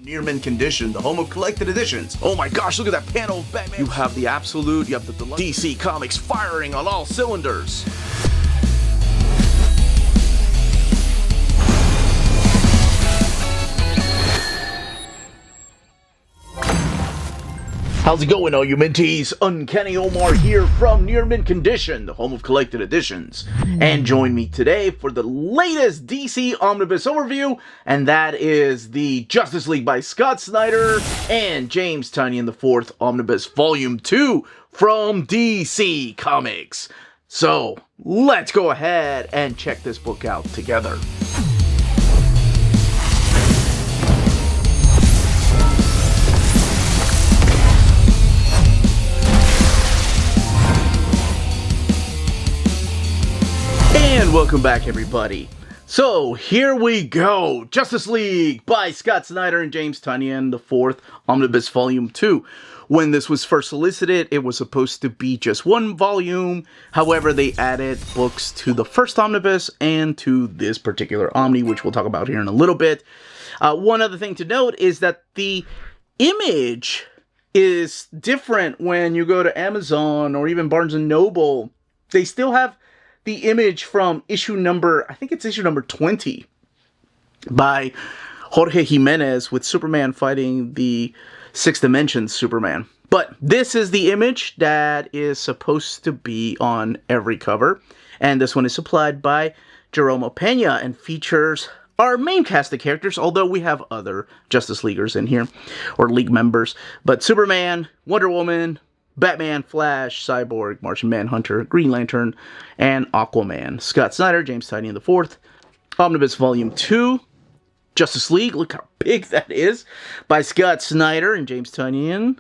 Near mint condition, the home of collected editions. Oh my gosh, look at that panel of Batman. You have the absolute, you have the deluxe. DC Comics firing on all cylinders. How's it going, all you minties? Uncanny Omar here from Near Mint Condition, the home of collected editions. And join me today for the latest DC Omnibus overview, and that is the Justice League by Scott Snyder and James Tynion IV Omnibus Volume 2 from DC Comics. So, let's go ahead and check this book out together. And welcome back, everybody. So, here we go. Justice League by Scott Snyder and James Tynion IV Omnibus Volume 2. When this was first solicited, it was supposed to be just one volume. However, they added books to the first omnibus and to this particular Omni, which we'll talk about here in a little bit. One other thing to note is that the image is different when you go to Amazon or even Barnes & Noble. They still have the image from issue number, I think it's issue number 20, by Jorge Jimenez with Superman fighting the Sixth Dimension Superman. But this is the image that is supposed to be on every cover. And this one is supplied by Jerome Pena and features our main cast of characters, although we have other Justice Leaguers in here, or League members. But Superman, Wonder Woman, Batman, Flash, Cyborg, Martian Manhunter, Green Lantern, and Aquaman. Scott Snyder, James Tynion IV, Omnibus Volume 2, Justice League, look how big that is, by Scott Snyder and James Tynion,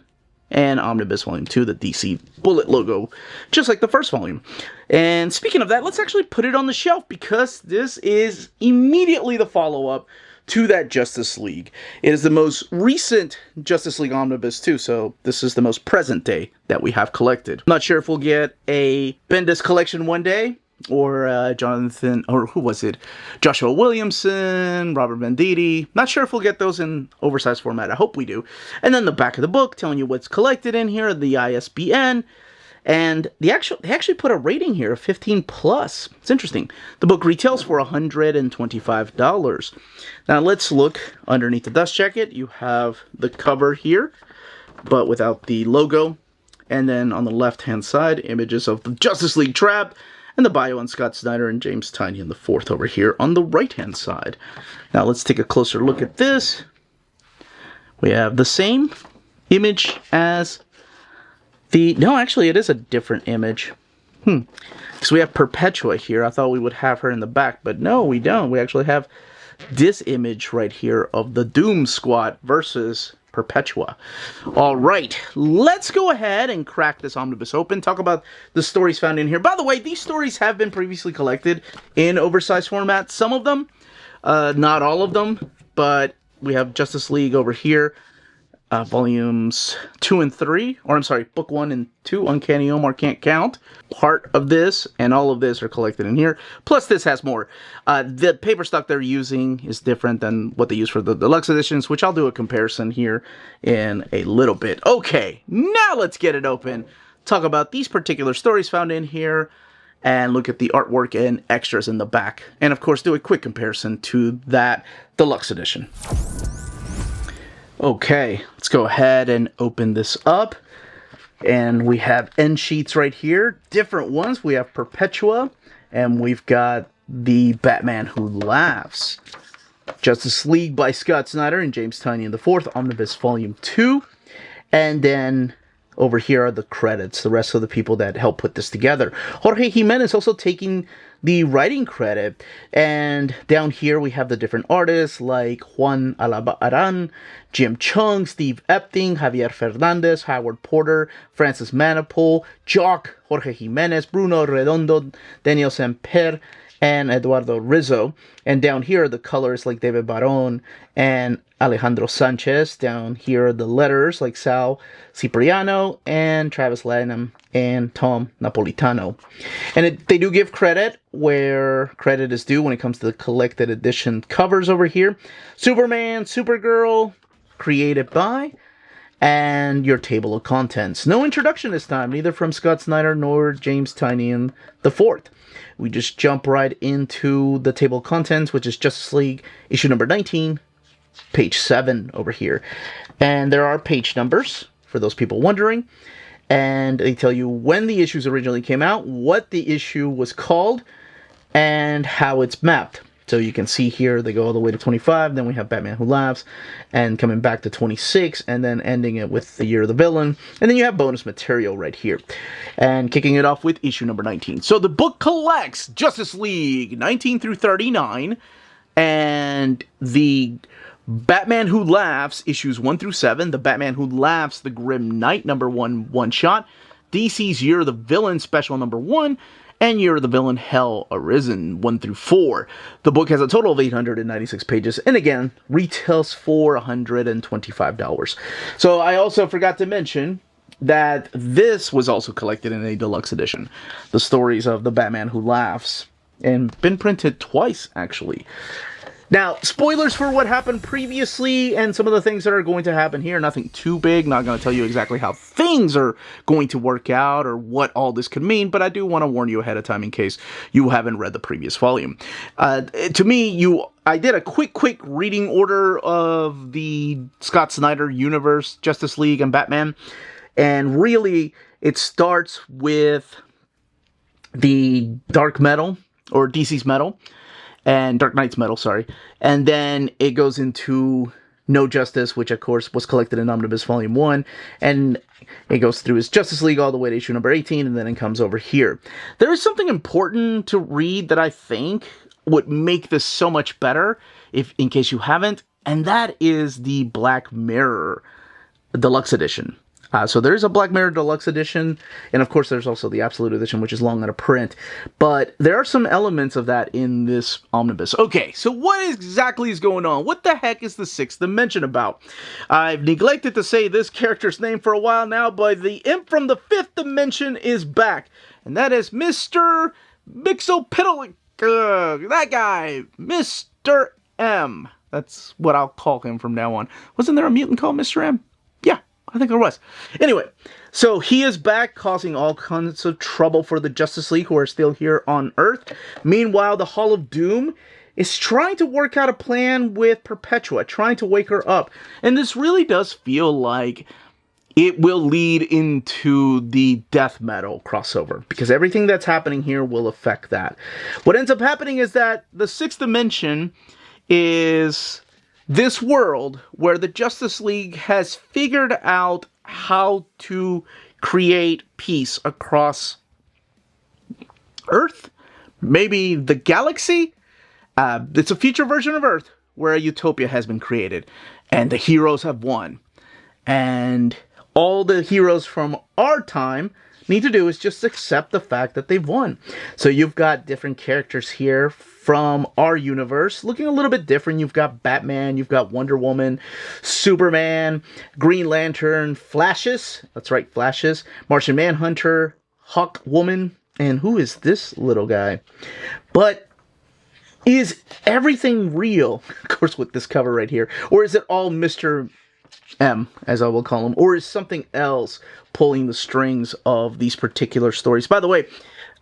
and Omnibus Volume 2, the DC Bullet logo, just like the first volume. And speaking of that, let's actually put it on the shelf, because this is immediately the follow-up to that Justice League. It is the most recent Justice League Omnibus too, so this is the most present day that we have collected. I'm not sure if we'll get a Bendis collection one day, or Jonathan, or who was it? Joshua Williamson, Robert Venditti. Not sure if we'll get those in oversized format. I hope we do. And then the back of the book telling you what's collected in here, the ISBN. And they actually put a rating here of 15 plus. It's interesting. The book retails for $125. Now let's look underneath the dust jacket. You have the cover here, but without the logo. And then on the left-hand side, images of the Justice League Trap and the bio on Scott Snyder and James Tynion IV over here on the right-hand side. Now let's take a closer look at this. We have the same image as no, actually, it is a different image. Because we have Perpetua here. I thought we would have her in the back, but no, we don't. We actually have this image right here of the Doom Squad versus Perpetua. All right, let's go ahead and crack this omnibus open. Talk about the stories found in here. By the way, these stories have been previously collected in oversized format. Some of them, not all of them, but we have Justice League over here. Volumes 2 and 3, or I'm sorry, book 1 and 2, Uncanny Omar Can't Count. Part of this and all of this are collected in here. Plus this has more. The paper stock they're using is different than what they use for the deluxe editions, which I'll do a comparison here in a little bit. Okay, now let's get it open. Talk about these particular stories found in here, and look at the artwork and extras in the back. And of course, do a quick comparison to that deluxe edition. Okay, let's go ahead and open this up. And we have end sheets right here. Different ones. We have Perpetua. And we've got the Batman Who Laughs. Justice League by Scott Snyder and James Tynion IV. Omnibus Volume 2. And then over here are the credits. The rest of the people that helped put this together. Jorge Jimenez also taking the writing credit. And down here we have the different artists like Juan Alabarán, Jim Chung, Steve Epting, Javier Fernandez, Howard Porter, Francis Manapul, Jock, Jorge Jimenez, Bruno Redondo, Daniel Samper, and Eduardo Rizzo. And down here are the colors like David Baron and Alejandro Sanchez. Down here are the letters like Sal Cipriano and Travis Lanham and Tom Napolitano. And they do give credit where credit is due when it comes to the collected edition covers over here. Superman, Supergirl, created by, and your table of contents. No introduction this time, neither from Scott Snyder nor James Tynion IV. We just jump right into the table of contents, which is Justice League issue number 19, page 7 over here. And there are page numbers, for those people wondering. And they tell you when the issues originally came out, what the issue was called, and how it's mapped. So you can see here, they go all the way to 25, then we have Batman Who Laughs, and coming back to 26, and then ending it with the Year of the Villain, and then you have bonus material right here. And kicking it off with issue number 19. So the book collects Justice League 19 through 39, and the Batman Who Laughs, issues 1 through 7, the Batman Who Laughs, the Grim Knight, number 1 one-shot, DC's Year of the Villain, special number 1, and Year of the Villain Hell Arisen 1 through 4. The book has a total of 896 pages, and again, retails for $125. So I also forgot to mention that this was also collected in a deluxe edition. The stories of the Batman Who Laughs, and been printed twice, actually. Now, spoilers for what happened previously and some of the things that are going to happen here. Nothing too big. Not going to tell you exactly how things are going to work out or what all this could mean, but I do want to warn you ahead of time in case you haven't read the previous volume. To me, I did a quick reading order of the Scott Snyder universe, Justice League, and Batman, and really, it starts with the Dark Metal, or DC's Metal, and Dark Knight's Metal, sorry. And then it goes into No Justice, which of course was collected in Omnibus Volume 1, and it goes through his Justice League all the way to issue number 18, and then it comes over here. There is something important to read that I think would make this so much better, in case you haven't, and that is the Black Mirror Deluxe Edition. So there's a Black Mirror Deluxe Edition, and of course there's also the Absolute Edition, which is long out of print. But there are some elements of that in this omnibus. Okay, so what exactly is going on? What the heck is the Sixth Dimension about? I've neglected to say this character's name for a while now, but the imp from the Fifth Dimension is back. And that is Mr. Mixopiddle... that guy, Mr. M. That's what I'll call him from now on. Wasn't there a mutant called Mr. M? Yeah. I think there was. Anyway, so he is back, causing all kinds of trouble for the Justice League, who are still here on Earth. Meanwhile, the Hall of Doom is trying to work out a plan with Perpetua, trying to wake her up. And this really does feel like it will lead into the death metal crossover, because everything that's happening here will affect that. What ends up happening is that the Sixth Dimension is this world where the Justice League has figured out how to create peace across Earth, maybe the galaxy. It's a future version of Earth where a utopia has been created, and the heroes have won. And all the heroes from our time need to do is just accept the fact that they've won. So you've got different characters here from our universe, looking a little bit different. You've got Batman, you've got Wonder Woman, Superman, Green Lantern, Flashes, that's right, Flashes, Martian Manhunter, Hawk Woman, and who is this little guy? But is everything real? Of course, with this cover right here. Or is it all Mr. M, as I will call him? Or is something else pulling the strings of these particular stories? By the way,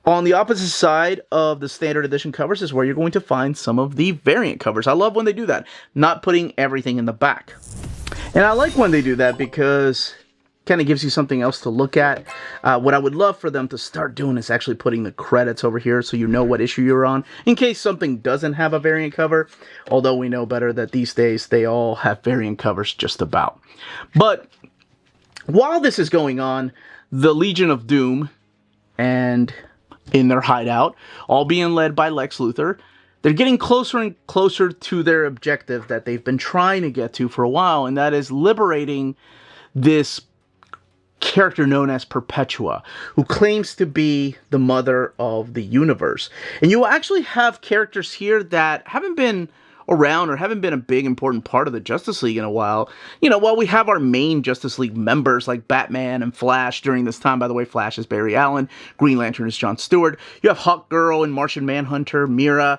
on the opposite side of the standard edition covers is where you're going to find some of the variant covers. I love when they do that, not putting everything in the back. And I like when they do that because it kind of gives you something else to look at. What I would love for them to start doing is actually putting the credits over here so you know what issue you're on, in case something doesn't have a variant cover, although we know better that these days they all have variant covers just about. But while this is going on, the Legion of Doom and in their hideout, all being led by Lex Luthor, they're getting closer and closer to their objective that they've been trying to get to for a while, and that is liberating this character known as Perpetua, who claims to be the mother of the universe. And you actually have characters here that haven't been around or haven't been a big important part of the Justice League in a while. You know, while we have our main Justice League members like Batman and Flash during this time, by the way, Flash is Barry Allen, Green Lantern is John Stewart, you have Hawkgirl and Martian Manhunter, Mira,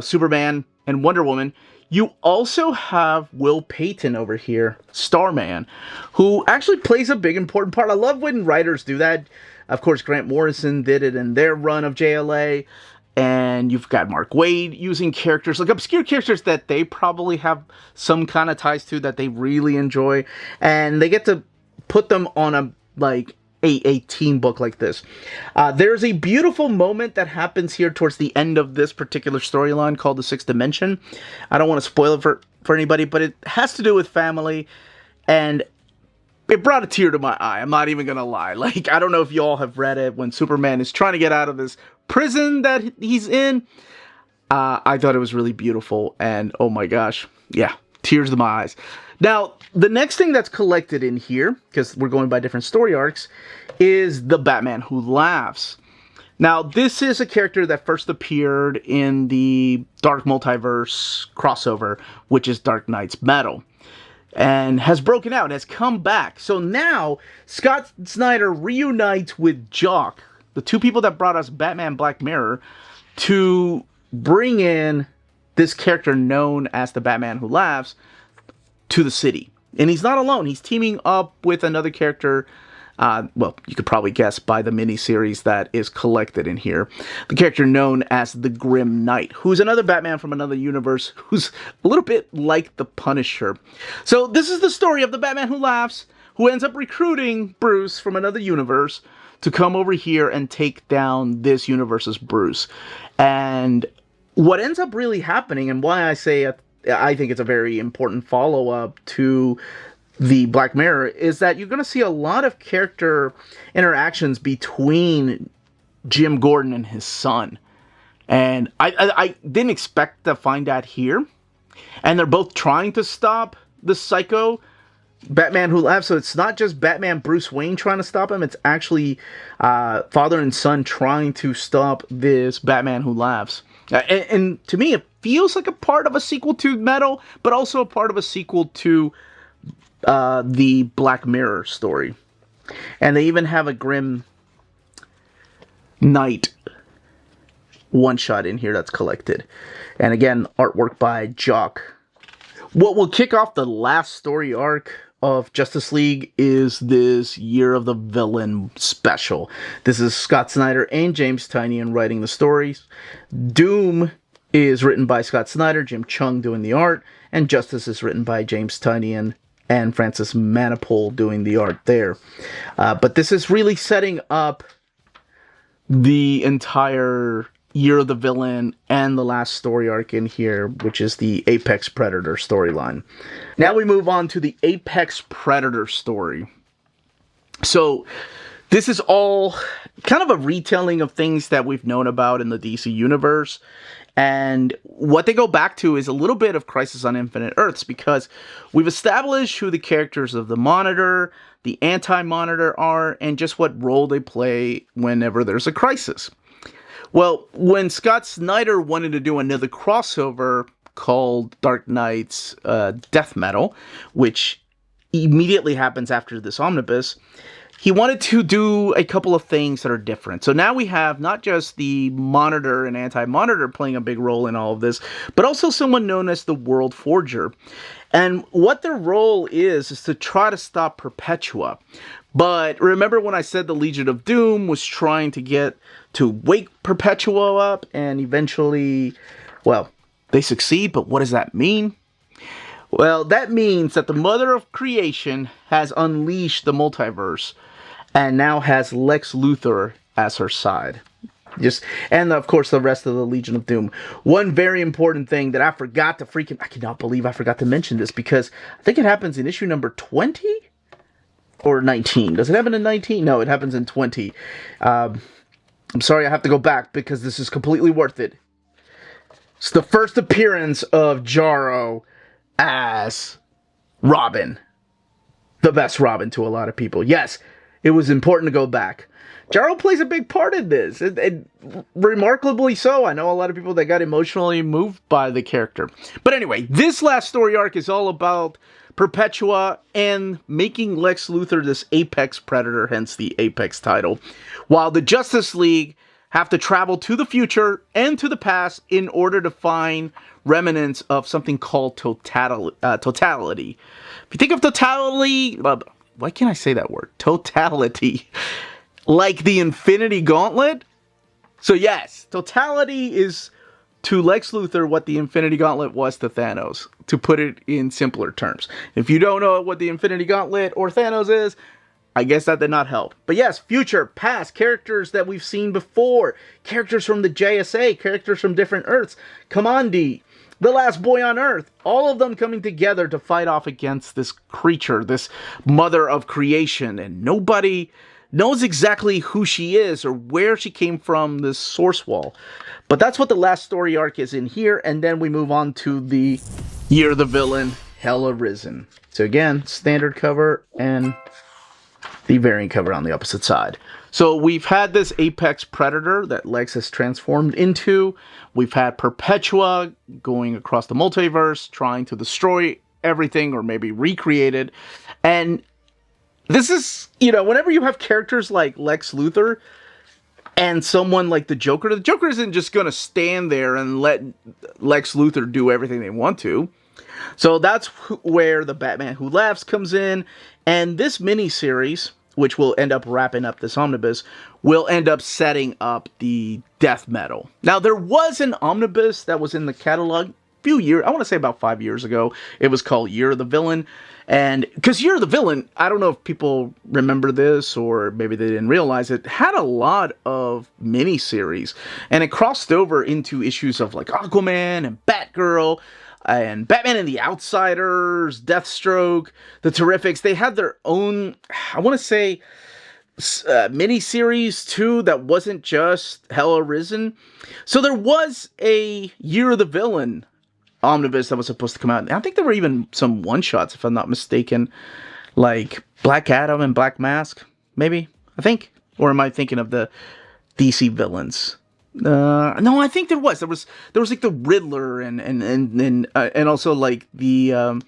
Superman, and Wonder Woman. You also have Will Payton over here, Starman, who actually plays a big important part. I love when writers do that. Of course, Grant Morrison did it in their run of JLA. And you've got Mark Waid using characters, like obscure characters that they probably have some kind of ties to that they really enjoy. And they get to put them on a team book like this. There's a beautiful moment that happens here towards the end of this particular storyline called The Sixth Dimension. I don't want to spoil it for anybody, but it has to do with family, and it brought a tear to my eye. I'm not even gonna lie. Like, I don't know if y'all have read it, when Superman is trying to get out of this prison that he's in. I thought it was really beautiful, and oh my gosh, yeah, tears to my eyes. Now, the next thing that's collected in here, because we're going by different story arcs, is the Batman Who Laughs. Now, this is a character that first appeared in the Dark Multiverse crossover, which is Dark Knight's Metal, and has broken out, has come back. So now, Scott Snyder reunites with Jock, the two people that brought us Batman Black Mirror, to bring in this character known as the Batman Who Laughs to the city. And he's not alone. He's teaming up with another character. Well, you could probably guess by the miniseries that is collected in here. The character known as the Grim Knight, who's another Batman from another universe, who's a little bit like the Punisher. So this is the story of the Batman Who Laughs, who ends up recruiting Bruce from another universe to come over here and take down this universe's Bruce. And what ends up really happening, and why I say I think it's a very important follow-up to the Black Mirror, is that you're going to see a lot of character interactions between Jim Gordon and his son. And I didn't expect to find that here. And they're both trying to stop the psycho Batman Who Laughs. So it's not just Batman Bruce Wayne trying to stop him. It's actually father and son trying to stop this Batman Who Laughs. And to me, it feels like a part of a sequel to Metal, but also a part of a sequel to the Black Mirror story. And they even have a Grim Knight one-shot in here that's collected. And again, artwork by Jock. What will kick off the last story arc of Justice League is this Year of the Villain special. This is Scott Snyder and James Tynion writing the stories. Doom is written by Scott Snyder, Jim Chung doing the art, and Justice is written by James Tynion and Francis Manapul doing the art there. But this is really setting up the entire Year of the Villain and the last story arc in here, which is the Apex Predator storyline. Now we move on to the Apex Predator story. So this is all kind of a retelling of things that we've known about in the DC universe. And what they go back to is a little bit of Crisis on Infinite Earths, because we've established who the characters of the Monitor, the Anti-Monitor are, and just what role they play whenever there's a crisis. Well, when Scott Snyder wanted to do another crossover called Dark Knight's Death Metal, which immediately happens after this Omnibus, he wanted to do a couple of things that are different. So now we have not just the Monitor and Anti-Monitor playing a big role in all of this, but also someone known as the World Forger. And what their role is to try to stop Perpetua. But remember when I said the Legion of Doom was trying to get to wake Perpetua up, and eventually, well, they succeed, but what does that mean? Well, that means that the Mother of Creation has unleashed the multiverse and now has Lex Luthor as her side. And of course the rest of the Legion of Doom. One very important thing that I forgot to I cannot believe I forgot to mention this, because I think it happens in issue number 20 or 19. Does it happen in 19? No, it happens in 20. I'm sorry, I have to go back because this is completely worth it. It's the first appearance of Jarro as Robin. The best Robin to a lot of people. Yes, it was important to go back. Jarro plays a big part in this. Remarkably so. I know a lot of people that got emotionally moved by the character. But anyway, this last story arc is all about Perpetua and making Lex Luthor this Apex Predator, hence the Apex title. While the Justice League have to travel to the future and to the past in order to find remnants of something called totality. If you think of totality, why can't I say that word? Totality. Like the Infinity Gauntlet? So yes, totality is to Lex Luthor what the Infinity Gauntlet was to Thanos, to put it in simpler terms. If you don't know what the Infinity Gauntlet or Thanos is, I guess that did not help. But yes, future, past, characters that we've seen before, characters from the JSA, characters from different Earths, Kamandi, the last boy on Earth, all of them coming together to fight off against this creature, this mother of creation, and nobody knows exactly who she is or where she came from, this source wall. But that's what the last story arc is in here, and then we move on to the Year of the Villain, Hell Arisen. So again, standard cover and the variant cover on the opposite side. So we've had this Apex Predator that Lex has transformed into. We've had Perpetua going across the multiverse, trying to destroy everything or maybe recreate it. And this is, you know, whenever you have characters like Lex Luthor and someone like the Joker isn't just going to stand there and let Lex Luthor do everything they want to. So that's where the Batman Who Laughs comes in. And this miniseries, which will end up wrapping up this omnibus, will end up setting up the death metal. Now, there was an omnibus that was in the catalog a few years, I want to say about 5 years ago. It was called Year of the Villain. And because Year of the Villain, I don't know if people remember this or maybe they didn't realize it, had a lot of miniseries. And it crossed over into issues of like Aquaman and Batgirl, and Batman and the Outsiders, Deathstroke, the Terrifics. They had their own, I want to say, mini-series too that wasn't just Hell Arisen. So there was a Year of the Villain omnibus that was supposed to come out. And I think there were even some one-shots, if I'm not mistaken, like Black Adam and Black Mask, maybe, I think. Or am I thinking of the DC villains? No, I think there was like the Riddler and also like the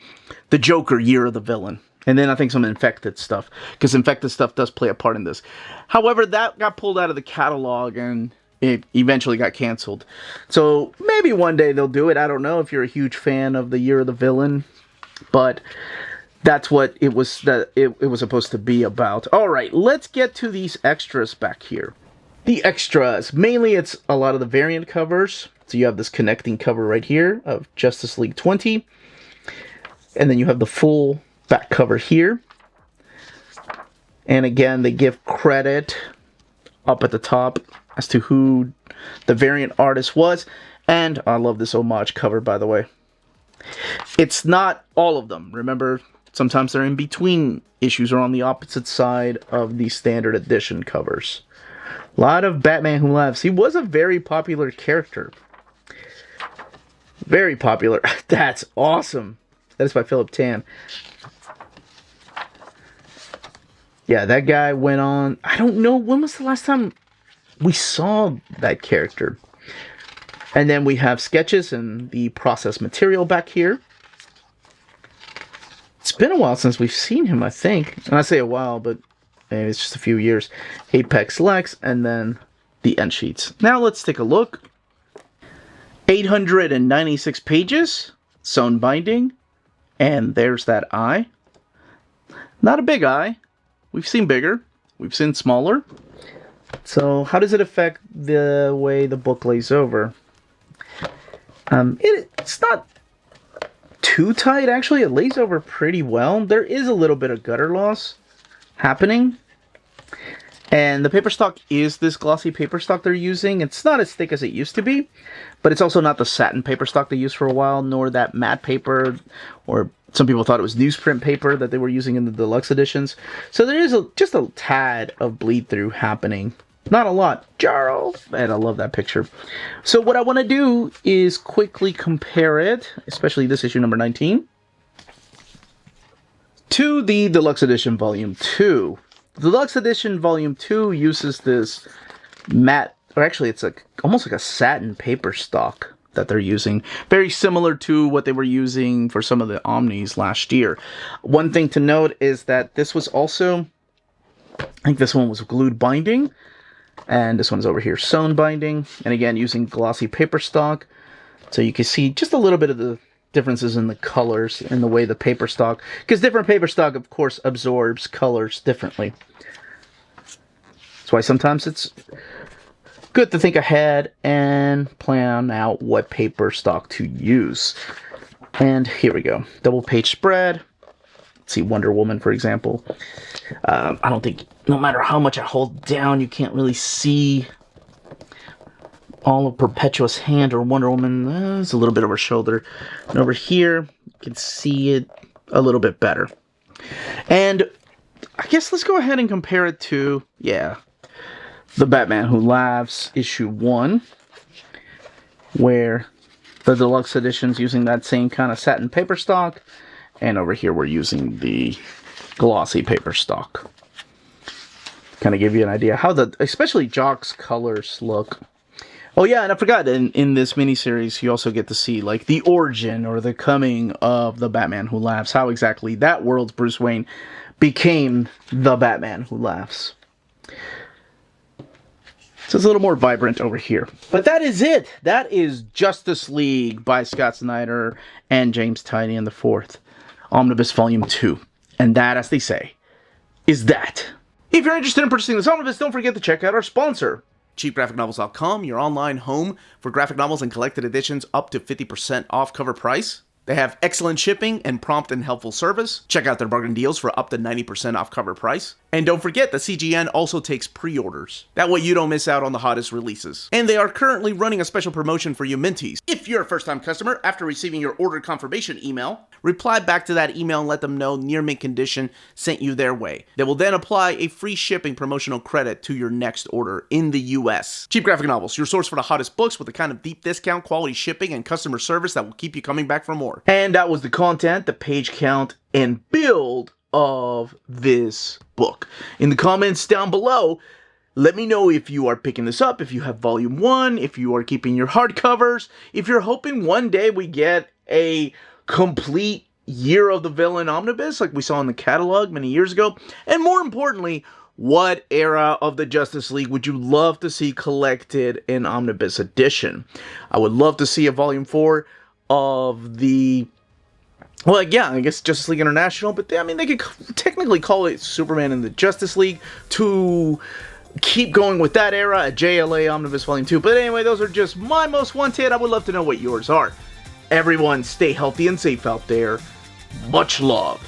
Joker Year of the Villain, and then I think some infected stuff, because infected stuff does play a part in this. However, that got pulled out of the catalog and it eventually got canceled. So maybe one day they'll do it. I don't know if you're a huge fan of the Year of the Villain, but that's what it was it was supposed to be about. All right, let's get to these extras back here. The extras, mainly it's a lot of the variant covers. So you have this connecting cover right here of Justice League 20. And then you have the full back cover here. And again, they give credit up at the top as to who the variant artist was. And I love this homage cover, by the way. It's not all of them. Remember, sometimes they're in between issues or on the opposite side of the standard edition covers. A lot of Batman Who Laughs. He was a very popular character. Very popular. That's awesome. That is by Philip Tan. Yeah, that guy went on... I don't know, when was the last time we saw that character? And then we have sketches and the process material back here. It's been a while since we've seen him, I think. And I say a while, but... maybe it's just a few years. Apex Lex, and then the end sheets. Now let's take a look. 896 pages, sewn binding, and there's that eye. Not a big eye. We've seen bigger. We've seen smaller. So how does it affect the way the book lays over? It's not too tight, actually. It lays over pretty well. There is a little bit of gutter loss happening, and the paper stock is this glossy paper stock they're using. It's not as thick as it used to be, but it's also not the satin paper stock they used for a while, nor that matte paper, or some people thought it was newsprint paper that they were using in the deluxe editions. So there is just a tad of bleed through happening. Not a lot. Jarl! And I love that picture. So what I want to do is quickly compare it, especially this issue number 19, to the Deluxe Edition Volume 2. The Deluxe Edition Volume 2 uses this matte, or actually it's almost like a satin paper stock that they're using. Very similar to what they were using for some of the Omnis last year. One thing to note is that this was also, I think this one was glued binding. And this one's over here, sewn binding. And again, using glossy paper stock. So you can see just a little bit of the differences in the colors in the way the paper stock, because different paper stock, of course, absorbs colors differently. That's why sometimes it's good to think ahead and plan out what paper stock to use. And here we go. Double page spread. Let's see, Wonder Woman, for example. I don't think, no matter how much I hold down, you can't really see all of Perpetua's hand or Wonder Woman. There's a little bit over her shoulder. And over here, you can see it a little bit better. And I guess let's go ahead and compare it to, yeah, The Batman Who Laughs, issue 1, where the deluxe edition's using that same kind of satin paper stock, and over here we're using the glossy paper stock. Kind of give you an idea how especially Jock's colors look. Oh yeah, and I forgot, in this miniseries, you also get to see, like, the origin or the coming of the Batman Who Laughs, how exactly that world's Bruce Wayne became the Batman Who Laughs. So it's a little more vibrant over here. But that is it. That is Justice League by Scott Snyder and James Tynion IV. Omnibus Volume 2. And that, as they say, is that. If you're interested in purchasing this omnibus, don't forget to check out our sponsor, cheapgraphicnovels.com, your online home for graphic novels and collected editions up to 50% off cover price. They have excellent shipping and prompt and helpful service. Check out their bargain deals for up to 90% off cover price. And don't forget that CGN also takes pre-orders. That way you don't miss out on the hottest releases. And they are currently running a special promotion for you Minties. If you're a first-time customer, after receiving your order confirmation email, reply back to that email and let them know Near Mint Condition sent you their way. They will then apply a free shipping promotional credit to your next order in the US. Cheap Graphic Novels, your source for the hottest books with the kind of deep discount, quality shipping, and customer service that will keep you coming back for more. And that was the content, the page count, and build of this book. In the comments down below, let me know if you are picking this up, if you have volume 1, if you are keeping your hardcovers, if you're hoping one day we get a complete Year of the Villain omnibus like we saw in the catalog many years ago. And more importantly, what era of the Justice League would you love to see collected in omnibus edition? I would love to see a volume 4 of the, well, yeah, I guess Justice League International, but I mean, they could technically call it Superman in the Justice League to keep going with that era, a JLA Omnibus Volume 2. But anyway, those are just my most wanted. I would love to know what yours are. Everyone, stay healthy and safe out there. Much love.